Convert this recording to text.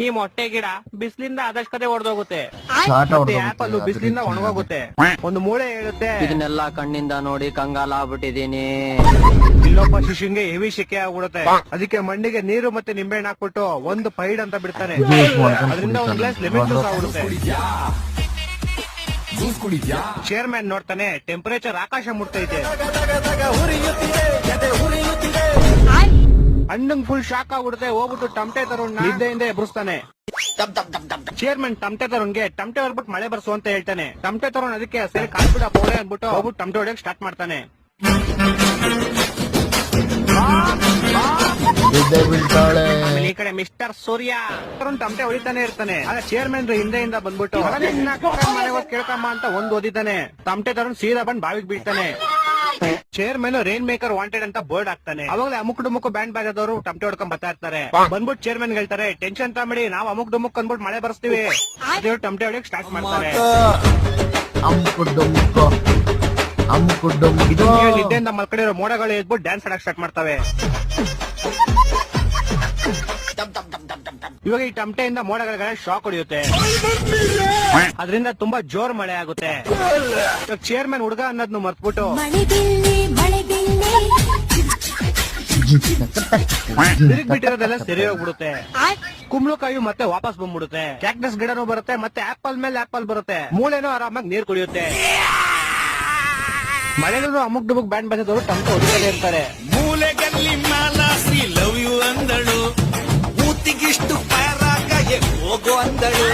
ಈ ಮೊಟ್ಟೆ ಗಿಡ ಬಿಸಿಲಿಂದ ಆದಷ್ಟು ಕಡೆ ಒಡೆದೋಗುತ್ತೆ. ಶಾಟ ಮತ್ತೆ ಆಪಲ್ ಬಿಸಿಲಿಂದ ಒಣಗೋಗುತ್ತೆ. ಒಂದು ಮೂಳೆ ಹೇಳುತ್ತೆ, ಇದನ್ನೆಲ್ಲ ಕಣ್ಣಿಂದ ನೋಡಿ ಕಂಗಾಲ ಆಗ್ಬಿಟ್ಟಿದೀನಿ. ಇಲ್ಲೊಬ್ಬ ಶಿಶುಂಗೆ ಹೆವಿ ಶಿಕೆ ಆಗ್ಬಿಡುತ್ತೆ. ಅದಕ್ಕೆ ಮಣ್ಣಿಗೆ ನೀರು ಮತ್ತೆ ನಿಂಬೆಹಣ್ಣು ಹಾಕ್ಬಿಟ್ಟು ಒಂದು ಪೈಡ್ ಅಂತ ಬಿಡ್ತಾನೆ. ಅದರಿಂದ ಒಂದು ಗ್ಲಾಸ್ ಲೆಮನ್ ಜ್ಯೂಸ್ ಆಗ್ಬಿಡುತ್ತೆ. ಚೇರ್ಮನ್ ನೋಡ್ತಾನೆ, ಟೆಂಪರೇಚರ್ ಆಕಾಶ ಮುಟ್ತೈತೆ. ಹಣ್ಣಂಗ್ ಫುಲ್ ಶಾಕ್ ಆಗ್ಬಿಡುತ್ತೆ. ಹೋಗ್ಬಿಟ್ಟು ಟಮಟೆ ತರುಣ್ ನಿದ್ದೆಯಿಂದ ಎಬ್ಬಿಸ್ತಾನೆ. ಚೇರ್ಮನ್ ಟಮಟೆ ತರುಣ್ಗೆ ಟಮಟೆ ಹೊರ್ಬಿಟ್ಟು ಮಳೆ ಬರ್ಸು ಅಂತ ಹೇಳ್ತಾನೆ. ಟಮಟೆ ತರುಣ್ ಅದಕ್ಕೆ ಸರಿ ಕಾಲ್ಬಿಡ ಪೌಡೆ ಅಂದ್ಬಿಟ್ಟು ಹೋಗ್ಬಿಟ್ಟು ಟಮಟೆ ಹೊಡೆಯಕ್ ಸ್ಟಾರ್ಟ್ ಮಾಡ್ತಾನೆ. ಆಮೇಲೆ ಈ ಕಡೆ ಮಿಸ್ಟರ್ ಸೂರ್ಯ ತರುಣ್ ಟಮಟೆ ಹೊಡಿತಾನೆ ಇರ್ತಾನೆ. ಆಗ ಚೇರ್ಮನ್ ಹಿಂದೆಯಿಂದ ಬಂದ್ಬಿಟ್ಟು ಮನೆ ಹೋಗಿ ಕೇಳ್ಕಮ್ಮ ಅಂತ ಒಂದ್ ಓದಿದ್ದಾನೆ. ಟಮಟೆ ತರುಣ್ ಸೀದಾ ಬಂದ್ ಬಾವಿಗೆ ಬೀಳ್ತಾನೆ. ಚೇರ್ಮನ್ ರೈನ್ ಮೇಕರ್ ವಾಂಟೆಡ್ ಅಂತ ಬೋರ್ಡ್ ಹಾಕ್ತಾನೆ. ಅವಾಗಲೇ ಅಮುಕ್ ಡುಮುಕ್ ಬ್ಯಾಂಡ್ ಬಾಜದವರು ಟಮಟೆ ಹೊಡ್ಕೊಂಡ್ ಬರ್ತಾ ಇರ್ತಾರೆ. ಬಂದ್ಬಿಟ್ಟು ಚೇರ್ಮನ್ ಹೇಳ್ತಾರೆ, ಟೆನ್ಷನ್ ತಗೊಂಬಿಡಿ, ನಾವು ಅಮುಕ್ ಡುಮುಕ್ ಅಂದ್ಬಿಟ್ಟು ಮಳೆ ಬರ್ಸ್ತೀವಿ. ಟಮಟೆ ಹೊಡಿಯಕ್ ಸ್ಟಾರ್ಟ್ ಮಾಡ್ತಾರೆ. ನಿದ್ದೆಯಿಂದ ಮಲ್ಕಡಿರೋ ಮೋಡಗಳು ಎದ್ಬಿಟ್ಟು ಡ್ಯಾನ್ಸ್ ಆಡಕ್ ಸ್ಟಾರ್ಟ್ ಮಾಡ್ತವೆ. ಇವಾಗ ಈ ಟಮಟೆಯಿಂದ ಮೋಡಗಳ ಶಾಕ್ ಹೊಡೆಯುತ್ತೆ. ಅದರಿಂದ ತುಂಬಾ ಜೋರ್ ಮಳೆ ಆಗುತ್ತೆ. ಚೇರ್ಮನ್ ಹುಡುಗ ಅನ್ನೋದ್ನು ಮರ್ತ್ಬಿಟ್ಟು ತಿರುಗ್ ಬಿಟ್ಟಿರೋದೆಲ್ಲ ಸರಿ ಹೋಗ್ಬಿಡುತ್ತೆ. ಕುಂಬಳಕಾಯಿ ಮತ್ತೆ ವಾಪಸ್ ಬಂದ್ಬಿಡುತ್ತೆ. ಕ್ಯಾಕ್ಟಸ್ ಗಿಡನೂ ಬರುತ್ತೆ, ಮತ್ತೆ ಆಪಲ್ ಮೇಲೆ ಆಪಲ್ ಬರುತ್ತೆ. ಮೂಳೆನೂ ಆರಾಮಾಗಿ ನೀರ್ ಕುಡಿಯುತ್ತೆ. ಮಳೆಗಳು ಅಮುಕ್ ಡುಮುಕ್ ಬ್ಯಾಂಡ್ ಬಜದವರು ಟಮಟೆ ಹೊಡಿತಾನೆ ಇರ್ತಾರೆ. ಮೂಲೆಗಲ್ಲಿ ಮಾಲಾಸಿ ಲವ್ ಯು ಅಂದಳು, ಮೂತಿಗಿಷ್ಟು ಪ್ಯಾರಾಗ ಹೋಗೋ ಅಂದಳು.